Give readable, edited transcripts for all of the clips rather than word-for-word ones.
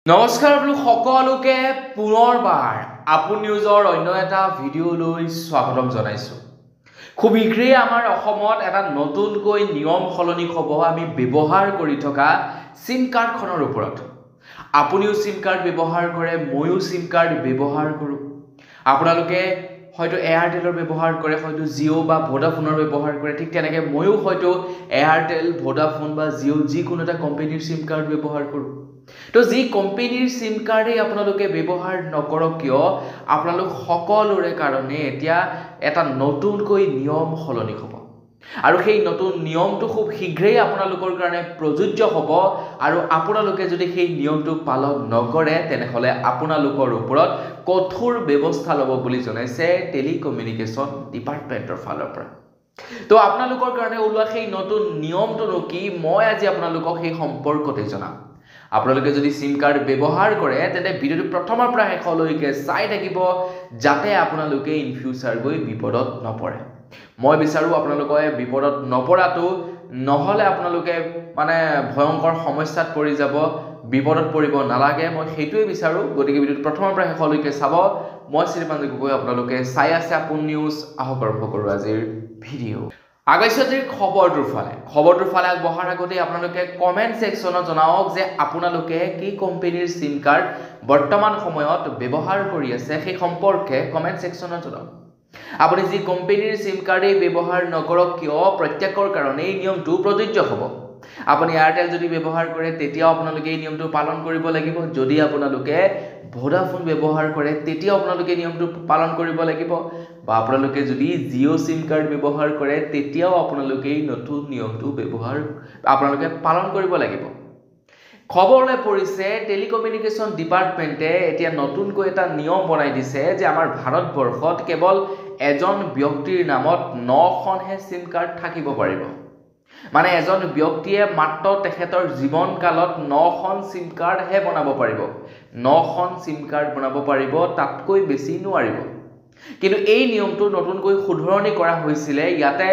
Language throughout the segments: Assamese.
নমস্কাৰ সকলোকে পুনৰবাৰ আপু নিউজৰ অন্য এটা ভিডিঅ'লৈ স্বাগতম জনাইছো। খুব শীঘ্ৰেই আমাৰ অসমত এটা নতুনকৈ নিয়ম সলনি হ'ব আমি ব্যৱহাৰ কৰি থকা সিম কাৰ্ডখনৰ ওপৰত। আপুনিও সিম কাৰ্ড ব্যৱহাৰ কৰে, ময়ো সিম কাৰ্ড ব্যৱহাৰ কৰোঁ। আপোনালোকে হয়তো এয়াৰটেলৰ ব্যৱহাৰ কৰে, হয়তো জিঅ' বা ভোডাফোনৰ ব্যৱহাৰ কৰে, ঠিক তেনেকৈ ময়ো হয়তো এয়াৰটেল, ভোডাফোন বা জিঅ' যিকোনো এটা কোম্পানীৰ সিম কাৰ্ড ব্যৱহাৰ কৰোঁ। তো যি কোম্পানীৰ সিম কাৰ্ডেই আপোনালোকে ব্যৱহাৰ নকৰক কিয়, আপোনালোক সকলোৰে কাৰণে এতিয়া এটা নতুনকৈ নিয়ম সলনি হ'ব। আৰু সেই নতুন নিয়মটো খুব শীঘ্ৰেই আপোনালোকৰ কাৰণে প্ৰযোজ্য হ'ব। আৰু আপোনালোকে যদি সেই নিয়মটো পালন নকৰে তেনেহ'লে আপোনালোকৰ ওপৰত কঠোৰ ব্যৱস্থা ল'ব বুলি জনাইছে টেলিকমিউনিকেশ্যন ডিপাৰ্টমেণ্টৰ ফালৰ পৰা। তো আপোনালোকৰ কাৰণে ওলোৱা সেই নতুন নিয়মটোনো কি, মই আজি আপোনালোকক সেই সম্পৰ্কতে জনাম। আপোনালোকে যদি সিম কাৰ্ড ব্যৱহাৰ কৰে তেন্তে ভিডিঅ'টো প্ৰথমৰ পৰা শেষলৈকে চাই থাকিব, যাতে আপোনালোকে ইন ফিউচাৰ গৈ বিপদত নপৰে। মই বিচাৰোঁ আপোনালোকে বিপদত নপৰাটো, নহ'লে আপোনালোকে ভয়ংকৰ সমস্যাত পৰি যাব, বিপদত পৰিব নালাগে, মই সেইটোৱে বিচাৰোঁ। গতিকে ভিডিঅ'টো প্ৰথমৰ পৰা শেষলৈকে চাব। মই শ্ৰীমান গগৈ, আপোনালোকে চাই আছে আপু নিউজ। আহক আৰম্ভ কৰোঁ আজিৰ ভিডিঅ'। আগৈছোঁ আজিৰ খবৰটোৰ ফালে আগবঢ়াৰ আগতে আপোনালোকে কমেণ্ট ছেকশ্যনত জনাওক যে আপোনালোকে কি কোম্পানীৰ সিম কাৰ্ড বৰ্তমান সময়ত ব্যৱহাৰ কৰি আছে, সেই সম্পৰ্কে কমেণ্ট ছেকশ্যনত জনাওক। আপুনি যি কোম্পানীৰ সিম কাৰ্ডেই ব্যৱহাৰ নকৰক কিয়, প্ৰত্যেকৰ কাৰণে এই নিয়মটো প্ৰযোজ্য হ'ব। আপুনি এয়াৰটেল যদি ব্যৱহাৰ কৰে তেতিয়াও আপোনালোকে এই নিয়মটো পালন কৰিব লাগিব। যদি আপোনালোকে ভোডাফোন ব্যৱহাৰ কৰে তেতিয়াও আপোনালোকে নিয়মটো পালন কৰিব লাগিব। বা আপোনালোকে যদি জিঅ' সিম কাৰ্ড ব্যৱহাৰ কৰে তেতিয়াও আপোনালোকে এই নতুন নিয়মটো আপোনালোকে পালন কৰিব লাগিব। খবৰলৈ পৰিছে টেলিকমিউনিকেশ্যন ডিপাৰ্টমেণ্টে এতিয়া নতুনকৈ এটা নিয়ম বনাই দিছে যে আমাৰ ভাৰতবৰ্ষত কেৱল এজন ব্যক্তিৰ নামত 9খনহে সিম কাৰ্ড থাকিব পাৰিব। এজন ব্যক্তিয়ে মাত্ৰ তেখেতৰ জীৱনকালত 9খন সিম কাৰ্ডহে বনাব পাৰিব। 9খন সিম কাৰ্ড বনাব পাৰিব, তাতকৈ বেছি নোৱাৰিব। কিন্তু এই নিয়মটো নতুনকৈ শুধৰণি কৰা হৈছিলে। ইয়াতে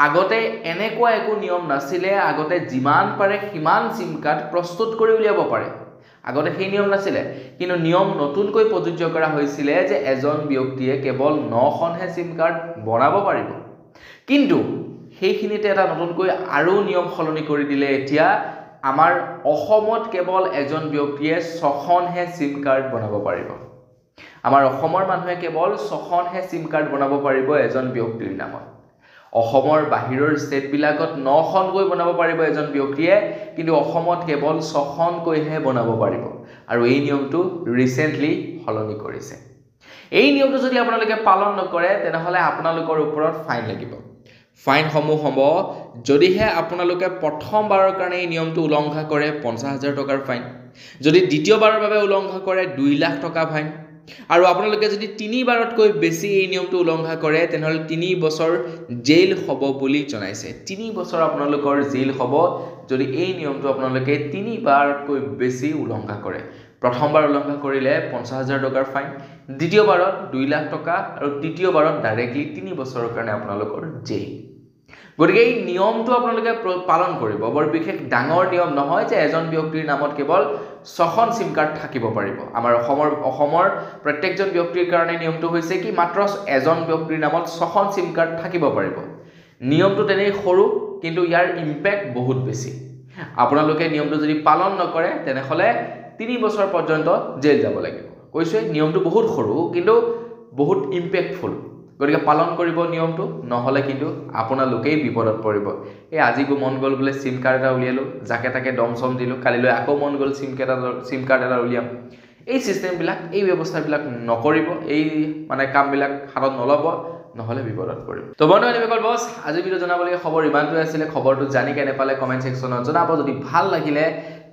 আগতে এনেকুৱা একো নিয়ম নাছিলে। আগতে যিমান পাৰে সিমান সিম কাৰ্ড প্ৰস্তুত কৰি উলিয়াব পাৰে, আগতে সেই নিয়ম নাছিলে। কিন্তু নিয়ম নতুনকৈ প্ৰযোজ্য কৰা হৈছিলে যে এজন ব্যক্তিয়ে কেৱল 9খনহে সিম কাৰ্ড বনাব পাৰিব। কিন্তু সেইখিনিতে এটা নতুনকৈ আৰু নিয়ম সলনি কৰি দিলে। এতিয়া আমাৰ অসমত কেৱল এজন ব্যক্তিয়ে 6খনহে সিম কাৰ্ড বনাব পাৰিব। আমাৰ অসমৰ মানুহে কেৱল 6খনহে সিম কাৰ্ড বনাব পাৰিব এজন ব্যক্তিৰ নামত। অসমৰ বাহিৰৰ ষ্টেটবিলাকত 9খনকৈ বনাব পাৰিব এজন ব্যক্তিয়ে, কিন্তু অসমত কেৱল 6খনকৈহে বনাব পাৰিব। আৰু এই নিয়মটো ৰিচেণ্টলি সলনি কৰিছে। এই নিয়মটো যদি আপোনালোকে পালন নকৰে তেনেহ'লে আপোনালোকৰ ওপৰত ফাইন লাগিব। ফাইনসমূহ হ'ব, যদিহে আপোনালোকে প্ৰথমবাৰৰ কাৰণে এই নিয়মটো উলংঘা কৰে 50,000 টকাৰ ফাইন। যদি দ্বিতীয়বাৰৰ বাবে উলংঘা কৰে 2 লাখ টকা ফাইন। আৰু আপোনালোকে যদি 3বাৰতকৈ বেছি এই নিয়মটো উলংঘা কৰে তেনেহ'লে 3 বছৰ জেইল হ'ব বুলি জনাইছে। 3 বছৰ আপোনালোকৰ জেইল হ'ব যদি এই নিয়মটো আপোনালোকে 3বাৰতকৈ বেছি উলংঘা কৰে। প্ৰথমবাৰ উলংঘা কৰিলে 50,000 টকাৰ ফাইন, দ্বিতীয়বাৰত 2 লাখ টকা, আৰু তৃতীয়বাৰত ডাইৰেক্টলি 3 বছৰৰ কাৰণে আপোনালোকৰ জেইল। গতিকে এই নিয়মটো আপোনালোকে পালন কৰিব। বৰ বিশেষ ডাঙৰ নিয়ম নহয় যে এজন ব্যক্তিৰ নামত কেৱল 6খন সিম কাৰ্ড থাকিব পাৰিব। আমাৰ অসমৰ প্ৰত্যেকজন ব্যক্তিৰ কাৰণে নিয়মটো হৈছে কি, মাত্ৰ এজন ব্যক্তিৰ নামত 6খন সিম কাৰ্ড থাকিব পাৰিব। নিয়মটো তেনেই সৰু, কিন্তু ইয়াৰ ইম্পেক্ট বহুত বেছি। আপোনালোকে নিয়মটো যদি পালন নকৰে তেনেহ'লে 3 বছৰ পৰ্যন্ত জেইল যাব লাগিব। কৈছোঁৱে নিয়মটো বহুত সৰু কিন্তু বহুত ইম্পেক্টফুল। গতিকে পালন কৰিব নিয়মটো, নহ'লে কিন্তু আপোনালোকেই বিপদত পৰিব। আজি মন গ'ল বোলে সিম কাৰ্ড এটা উলিয়ালোঁ, যাকে তাকে দম চম দিলোঁ, কালিলৈ আকৌ মন গ'ল সিম কাৰ্ড এটা উলিয়াম। এই চিষ্টেমবিলাক, এই ব্যৱস্থাবিলাক নকৰিব। এই কামবিলাক হাতত নল'ব, নহ'লে বিপদত পৰিব। তো বন্ধু এনেকৈ বছ আজি ভিডিঅ' জনাবলগীয়া খবৰ ইমানটোৱে আছিলে। খবৰটো জানি কেনে পালে কমেণ্ট ছেকশ্যনত জনাব। যদি ভাল লাগিলে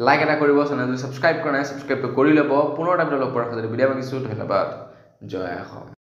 লাইক এটা কৰিব, চেনেলটো ছাবস্ক্ৰাইব কৰা নাই ছাবস্ক্ৰাইবটো কৰি ল'ব। পুনৰ এটা ভিডিঅ' লগ পোৱাৰ যদি বিদায় মাগিছোঁ। ধন্যবাদ। জয় অসম।